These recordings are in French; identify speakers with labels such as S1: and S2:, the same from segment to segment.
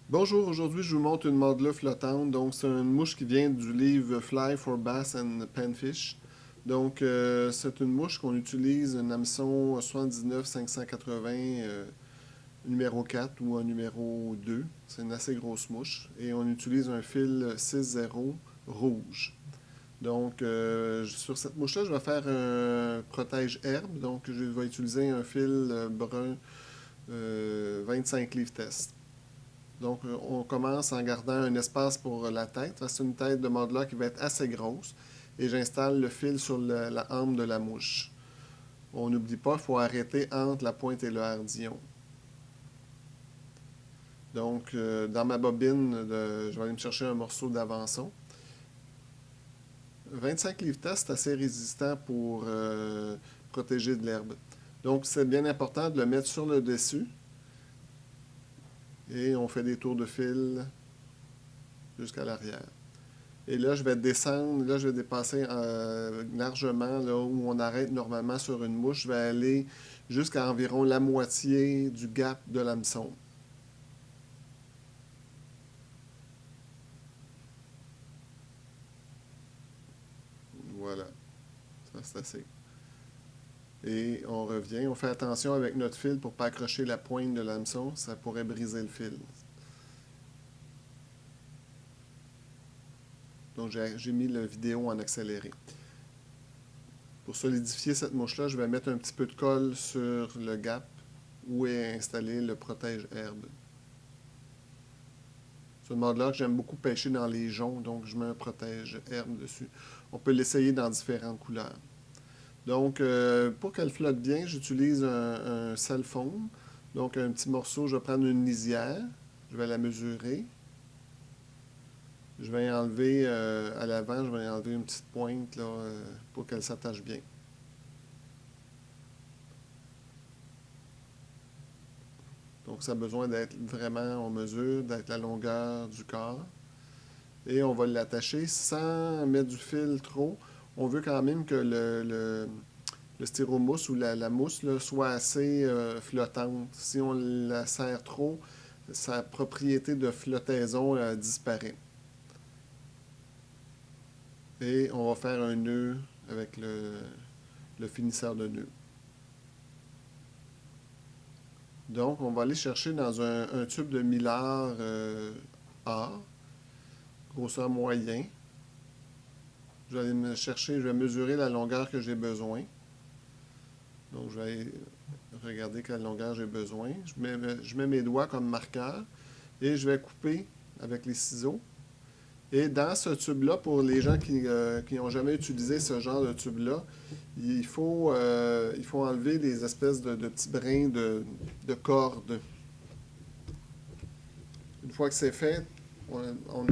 S1: Bonjour, aujourd'hui je vous montre une mandala flottante. Donc c'est une mouche qui vient du livre Fly for Bass and Panfish. Donc c'est une mouche qu'on utilise un hameçon 79 580 numéro 4 ou un numéro 2. C'est une assez grosse mouche. Et on utilise un fil 6-0 rouge. Donc sur cette mouche-là, je vais faire un protège herbe. Donc je vais utiliser un fil brun 25 livres test. Donc, on commence en gardant un espace pour la tête. C'est une tête de modeleur qui va être assez grosse. Et j'installe le fil sur la hampe de la mouche. On n'oublie pas, il faut arrêter entre la pointe et le hardillon. Donc, dans ma bobine, je vais aller me chercher un morceau d'avançon. 25 livres test, c'est assez résistant pour protéger de l'herbe. Donc, c'est bien important de le mettre sur le dessus. Et on fait des tours de fil jusqu'à l'arrière. Et là, je vais descendre, là, je vais dépasser largement là où on arrête normalement sur une mouche. Je vais aller jusqu'à environ la moitié du gap de l'hameçon. Voilà, ça c'est assez. Et on revient, on fait attention avec notre fil pour ne pas accrocher la pointe de l'hameçon, ça pourrait briser le fil. Donc j'ai mis la vidéo en accéléré. Pour solidifier cette mouche-là, je vais mettre un petit peu de colle sur le gap où est installé le protège-herbe. C'est un mode-là que j'aime beaucoup pêcher dans les joncs, donc je mets un protège-herbe dessus. On peut l'essayer dans différentes couleurs. Donc, pour qu'elle flotte bien, j'utilise un sel foam. Donc, un petit morceau, je vais prendre une lisière, je vais la mesurer. Je vais enlever à l'avant, je vais enlever une petite pointe là, pour qu'elle s'attache bien. Donc, ça a besoin d'être vraiment en mesure, d'être la longueur du corps. Et on va l'attacher sans mettre du fil trop. On veut quand même que le styromousse ou la mousse là, soit assez flottante. Si on la serre trop, sa propriété de flottaison disparaît. Et on va faire un nœud avec le finisseur de nœud. Donc, on va aller chercher dans un tube de millard A, grosseur moyen. Je vais aller me chercher, je vais mesurer la longueur que j'ai besoin. Donc, je vais regarder quelle longueur j'ai besoin. Je mets mes doigts comme marqueur et je vais couper avec les ciseaux. Et dans ce tube-là, pour les gens qui n'ont jamais utilisé ce genre de tube-là, il faut enlever les espèces de petits brins de corde. Une fois que c'est fait, on, on-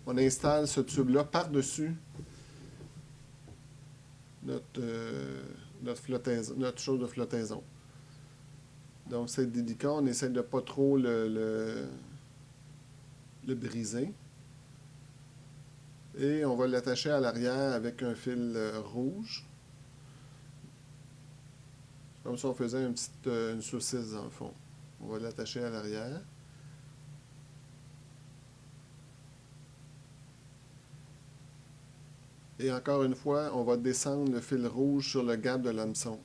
S1: on installe ce tube-là par-dessus notre, notre chose de flottaison. Donc, c'est délicat. On essaie de ne pas trop le briser. Et on va l'attacher à l'arrière avec un fil rouge. Comme si on faisait une saucisse dans le fond. On va l'attacher à l'arrière. Et encore une fois, on va descendre le fil rouge sur le gap de l'hameçon.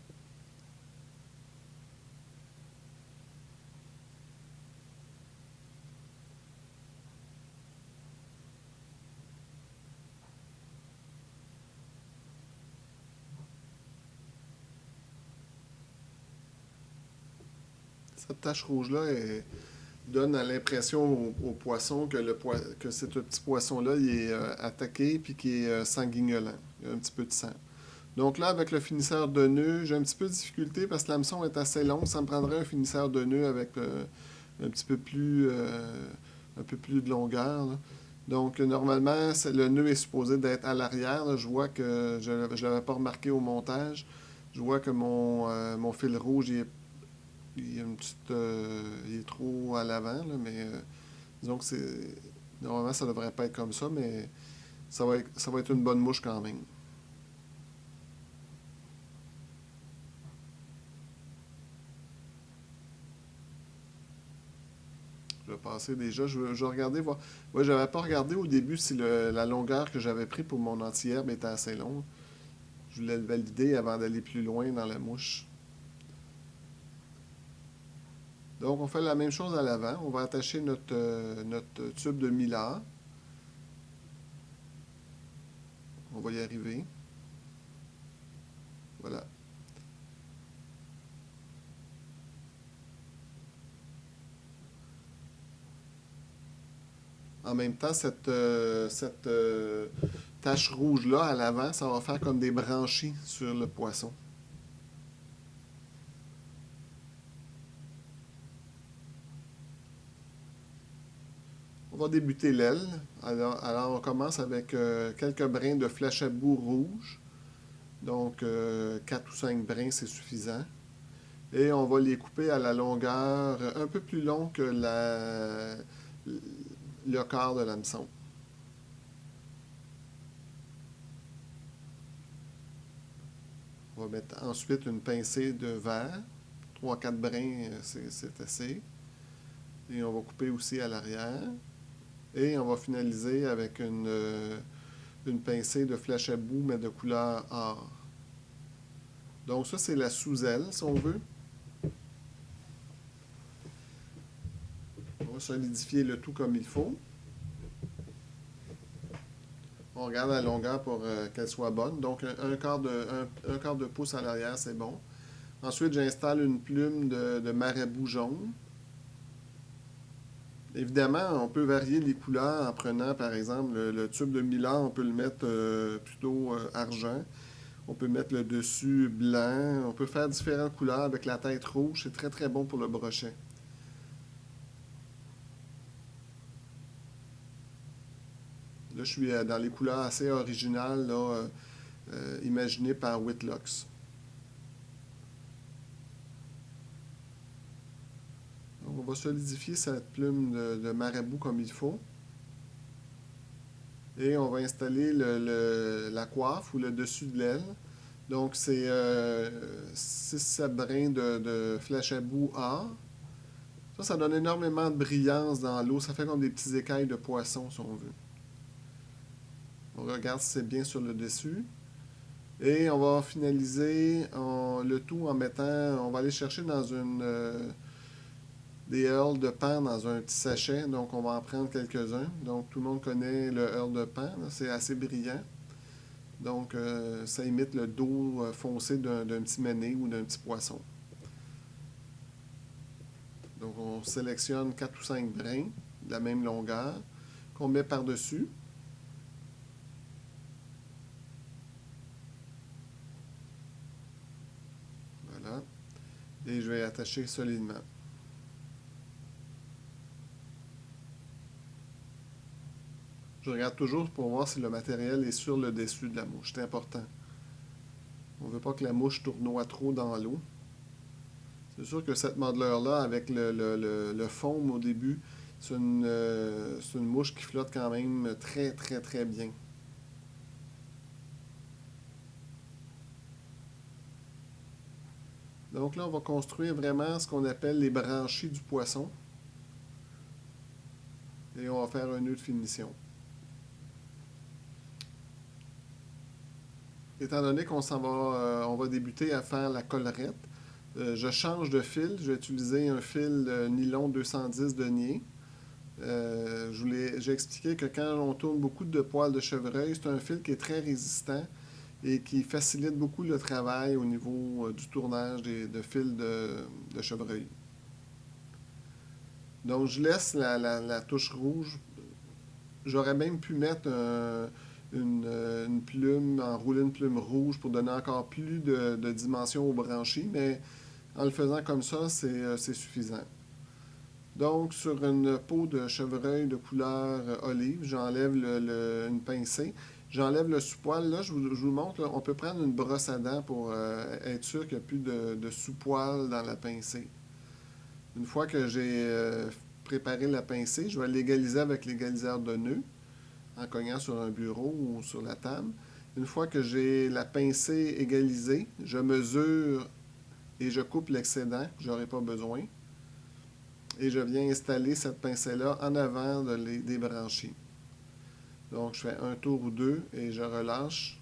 S1: Cette tache rouge-là donne l'impression au poisson que ce petit poisson-là il est attaqué et qu'il est sanguignolant. Il y a un petit peu de sang. Donc là, avec le finisseur de nœud, j'ai un petit peu de difficulté parce que l'hameçon est assez long. Ça me prendrait un finisseur de nœud avec un petit un peu plus de longueur, là. Donc, normalement, le nœud est supposé d'être à l'arrière, là. Je vois que je ne l'avais pas remarqué au montage. Je vois que mon fil rouge il est il est trop à l'avant, là, mais disons que normalement, ça devrait pas être comme ça, mais ça va être une bonne mouche quand même. Je vais passer déjà. Je vais regarder, voir. Ouais, j'avais pas regardé au début si la longueur que j'avais pris pour mon anti-herbe était assez longue. Je voulais le valider avant d'aller plus loin dans la mouche. Donc, on fait la même chose à l'avant. On va attacher notre tube de mylar. On va y arriver. Voilà. En même temps, cette tache rouge-là à l'avant, ça va faire comme des branchies sur le poisson. On va débuter l'aile. Alors, on commence avec quelques brins de flèche à bout rouge. Donc, 4 ou 5 brins, c'est suffisant. Et on va les couper à la longueur un peu plus long que le quart de l'hameçon. On va mettre ensuite une pincée de verre. 3-4 brins, c'est assez. Et on va couper aussi à l'arrière. Et on va finaliser avec une pincée de flèche à bout, mais de couleur or. Donc ça, c'est la sous-aile, si on veut. On va solidifier le tout comme il faut. On regarde la longueur pour qu'elle soit bonne. Donc un quart de pouce à l'arrière, c'est bon. Ensuite, j'installe une plume de marabout jaune. Évidemment, on peut varier les couleurs en prenant, par exemple, le tube de Mylar, on peut le mettre plutôt argent. On peut mettre le dessus blanc. On peut faire différentes couleurs avec la tête rouge. C'est très, très bon pour le brochet. Là, je suis dans les couleurs assez originales, là, imaginées par Whitlock's. Donc, on va solidifier cette plume de marabout comme il faut. Et on va installer la coiffe ou le dessus de l'aile. Donc, c'est 6-7 brins de flèche à bout or. Ça donne énormément de brillance dans l'eau. Ça fait comme des petits écailles de poisson, si on veut. On regarde si c'est bien sur le dessus. Et on va finaliser le tout en mettant... On va aller chercher dans des Earl de Pan dans un petit sachet. Donc, on va en prendre quelques-uns. Donc, tout le monde connaît le Earl de Pan. C'est assez brillant. Donc, ça imite le dos foncé d'un petit mené ou d'un petit poisson. Donc, on sélectionne 4 ou 5 brins de la même longueur qu'on met par-dessus. Voilà. Et je vais attacher solidement. Je regarde toujours pour voir si le matériel est sur le dessus de la mouche. C'est important. On ne veut pas que la mouche tournoie trop dans l'eau. C'est sûr que cette modeleur-là, avec le foam au début, c'est une mouche qui flotte quand même très, très, très bien. Donc là, on va construire vraiment ce qu'on appelle les branchies du poisson. Et on va faire un nœud de finition. Étant donné qu'on on va débuter à faire la collerette, je change de fil. Je vais utiliser un fil nylon 210 denier. J'ai expliqué que quand on tourne beaucoup de poils de chevreuil, c'est un fil qui est très résistant et qui facilite beaucoup le travail au niveau du tournage de fils de chevreuil. Donc, je laisse la touche rouge. J'aurais même pu mettre une plume, enrouler une plume rouge pour donner encore plus de dimension au branchies, mais en le faisant comme ça, c'est suffisant. Donc, sur une peau de chevreuil de couleur olive, j'enlève une pincée. J'enlève le sous-poil. Là, je vous montre, là, on peut prendre une brosse à dents pour être sûr qu'il n'y a plus de sous-poil dans la pincée. Une fois que j'ai préparé la pincée, je vais l'égaliser avec l'égaliseur de nœuds en cognant sur un bureau ou sur la table. Une fois que j'ai la pincée égalisée, je mesure et je coupe l'excédent que je n'aurai pas besoin. et je viens installer cette pincée-là en avant des branchies. Donc, je fais un tour ou deux et je relâche.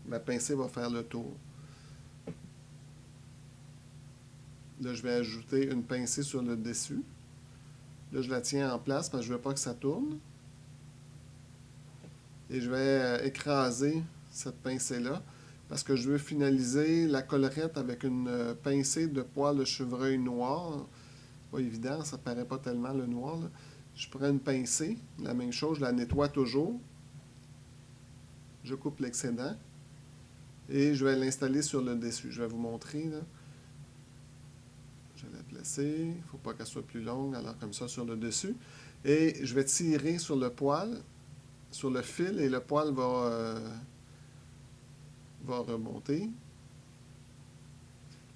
S1: Ma pincée va faire le tour. Là, je vais ajouter une pincée sur le dessus. Là, je la tiens en place parce que je ne veux pas que ça tourne. Et je vais écraser cette pincée-là parce que je veux finaliser la collerette avec une pincée de poil de chevreuil noir. Pas évident, ça paraît pas tellement le noir, là. Je prends une pincée, la même chose, je la nettoie toujours. Je coupe l'excédent et je vais l'installer sur le dessus. Je vais vous montrer, là. Je vais la placer. Il ne faut pas qu'elle soit plus longue, alors comme ça sur le dessus. Et je vais tirer sur le poil, sur le fil, et le poil va remonter.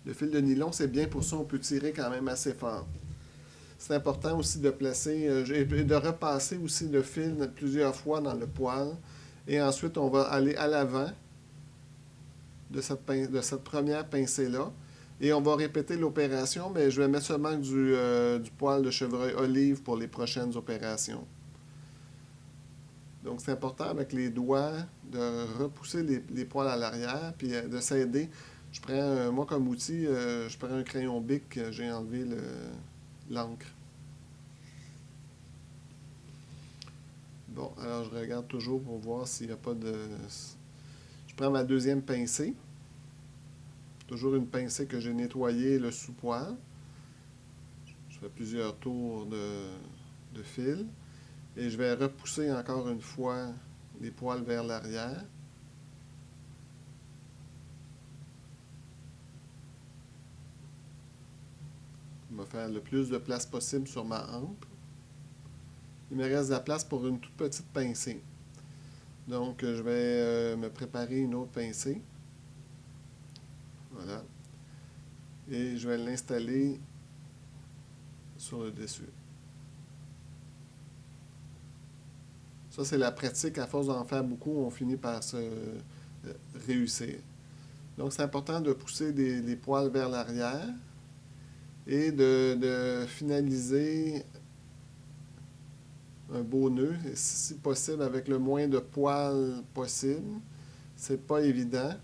S1: Le fil de nylon, c'est bien pour ça, on peut tirer quand même assez fort. C'est important aussi de placer, de repasser aussi le fil plusieurs fois dans le poil. Et ensuite, on va aller à l'avant de cette première pincée-là. Et on va répéter l'opération, mais je vais mettre seulement du poil de chevreuil olive pour les prochaines opérations. Donc, c'est important avec les doigts de repousser les poils à l'arrière, puis de s'aider. Je prends, moi comme outil, je prends un crayon Bic, j'ai enlevé l'encre. Bon, alors je regarde toujours pour voir s'il n'y a pas de... Je prends ma deuxième pincée. Toujours une pincée que j'ai nettoyée le sous-poil. Je fais plusieurs tours de fil. Et je vais repousser encore une fois les poils vers l'arrière. Je vais faire le plus de place possible sur ma hampe. Il me reste de la place pour une toute petite pincée. Donc, je vais me préparer une autre pincée. Voilà. Et je vais l'installer sur le dessus. Ça, c'est la pratique. À force d'en faire beaucoup, on finit par se réussir. Donc, c'est important de pousser les poils vers l'arrière et de finaliser un beau nœud, si possible avec le moins de poils possible. C'est pas évident.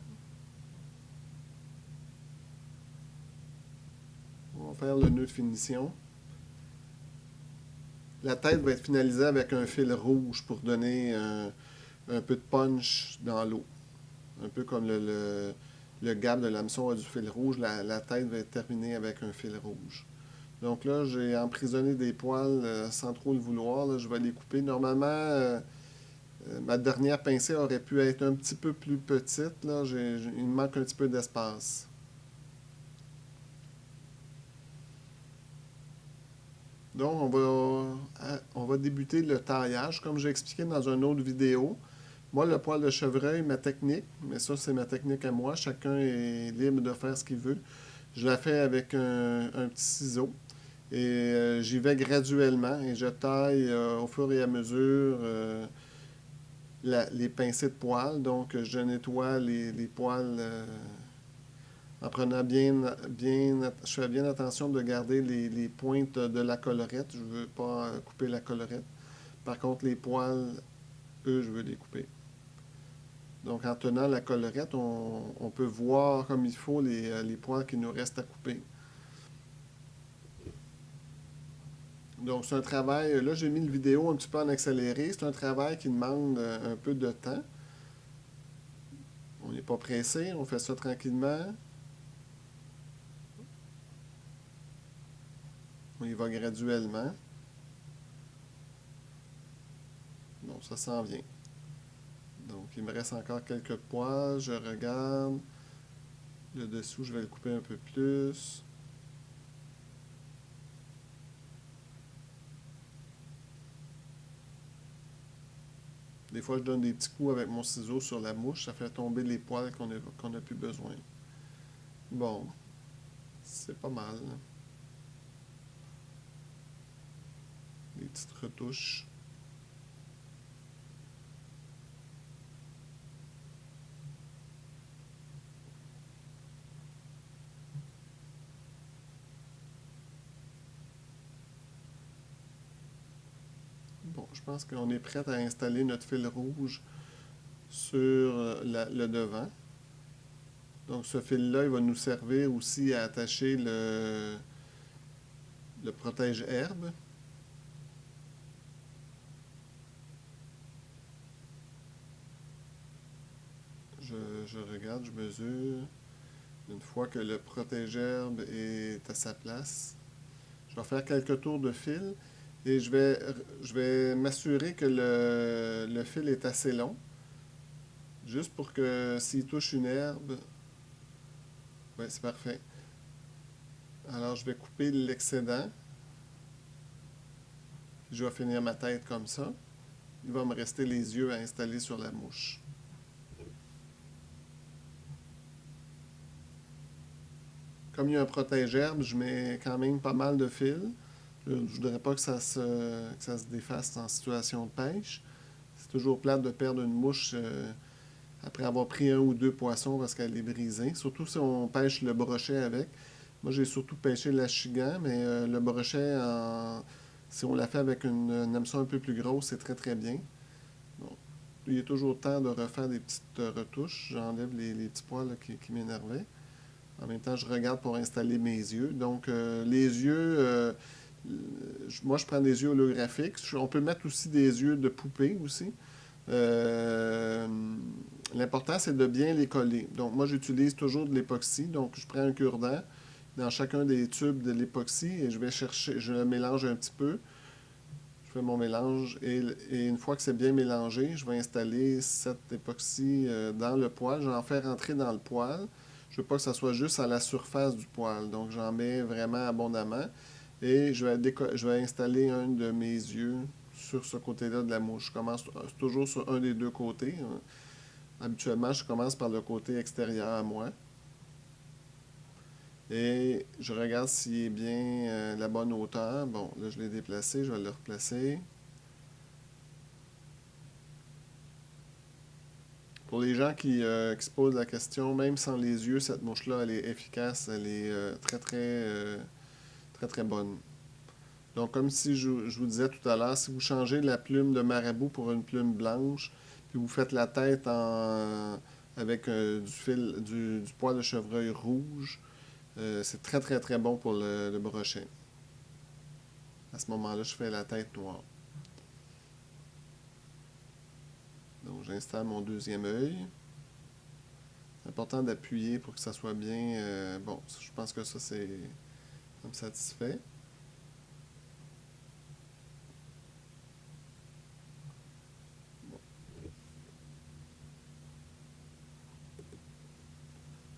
S1: On va faire le nœud de finition. La tête va être finalisée avec un fil rouge pour donner un peu de punch dans l'eau. Un peu comme le gap de l'hameçon a du fil rouge, la tête va être terminée avec un fil rouge. Donc là, j'ai emprisonné des poils sans trop le vouloir. Là, je vais les couper. Normalement, ma dernière pincée aurait pu être un petit peu plus petite. Là. Il me manque un petit peu d'espace. Donc, on va débuter le taillage, comme j'ai expliqué dans une autre vidéo. Moi, le poil de chevreuil, ma technique, mais ça, c'est ma technique à moi. Chacun est libre de faire ce qu'il veut. Je la fais avec un petit ciseau. Et j'y vais graduellement et je taille au fur et à mesure les pincées de poils. Donc, je nettoie les poils en prenant je fais bien attention de garder les pointes de la collerette. Je ne veux pas couper la collerette. Par contre, les poils, eux, je veux les couper. Donc, en tenant la collerette, on peut voir comme il faut les poils qui nous restent à couper. Donc, c'est un travail, là j'ai mis une vidéo un petit peu en accéléré, c'est un travail qui demande un peu de temps. On n'est pas pressé, on fait ça tranquillement. On y va graduellement. Bon, ça s'en vient. Donc, il me reste encore quelques poils, je regarde. Le dessous, je vais le couper un peu plus. Des fois, je donne des petits coups avec mon ciseau sur la mouche, ça fait tomber les poils qu'on n'a plus besoin. Bon, c'est pas mal. Des petites retouches. je pense qu'on est prêt à installer notre fil rouge sur le devant. Donc ce fil-là, il va nous servir aussi à attacher le protège-herbe. Je regarde, je mesure. Une fois que le protège-herbe est à sa place, je vais faire quelques tours de fil et je vais m'assurer que le fil est assez long, juste pour que s'il touche une herbe, ouais, c'est parfait. Alors je vais couper l'excédent, je vais finir ma tête comme ça. Il va me rester les yeux à installer sur la mouche. Comme il y a un protège-herbe, je mets quand même pas mal de fil. Je ne voudrais pas que que ça se défasse en situation de pêche. C'est toujours plate de perdre une mouche après avoir pris un ou deux poissons parce qu'elle est brisée. Surtout si on pêche le brochet avec. Moi, j'ai surtout pêché l'achigan, mais le brochet, si on l'a fait avec une hameçon un peu plus grosse, c'est très très bien. Bon. Il est toujours temps de refaire des petites retouches. J'enlève les petits poils là, qui m'énervaient. En même temps, je regarde pour installer mes yeux. Donc, les yeux, moi, je prends des yeux holographiques. On peut mettre aussi des yeux de poupée aussi. Euh, L'important, c'est de bien les coller. Donc, moi, j'utilise toujours de l'époxy. Donc, je prends un cure-dent dans chacun des tubes de l'époxy et je vais chercher, je mélange un petit peu. Je fais mon mélange et une fois que c'est bien mélangé, je vais installer cette époxy dans le poêle. Je vais en faire rentrer dans le poêle. Je ne veux pas que ça soit juste à la surface du poêle. Donc, j'en mets vraiment abondamment. Et je vais installer un de mes yeux sur ce côté-là de la mouche. Je commence toujours sur un des deux côtés. Habituellement, je commence par le côté extérieur à moi. Et je regarde s'il est bien la bonne hauteur. Bon, là, je l'ai déplacé. Je vais le replacer. Pour les gens qui se posent la question, même sans les yeux, cette mouche-là, elle est efficace. Elle est très, très bonne. Donc, comme si je vous disais tout à l'heure, si vous changez la plume de marabout pour une plume blanche, puis vous faites la tête avec du poil de chevreuil rouge, c'est très très très bon pour le brochet. À ce moment-là, je fais la tête noire. Donc, j'installe mon deuxième œil. C'est important d'appuyer pour que ça soit bien. Bon, je pense que ça me satisfait.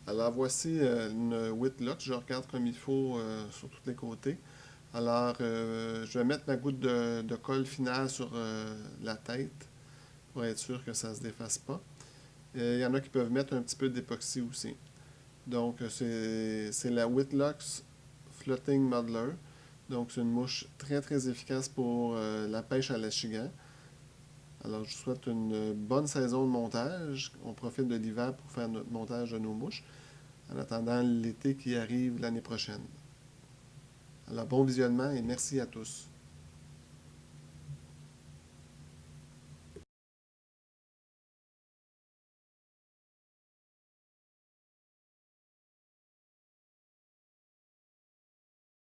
S1: Alors voici une Whitlock. Je regarde comme il faut sur tous les côtés. Alors je vais mettre ma goutte de colle finale sur la tête pour être sûr que ça ne se défasse pas. Il y en a qui peuvent mettre un petit peu d'époxy aussi. Donc c'est la Whitlock's Floating Muddler. Donc c'est une mouche très très efficace pour la pêche à l'achigan. Alors je vous souhaite une bonne saison de montage. On profite de l'hiver pour faire notre montage de nos mouches, en attendant l'été qui arrive l'année prochaine. Alors bon visionnement et merci à tous.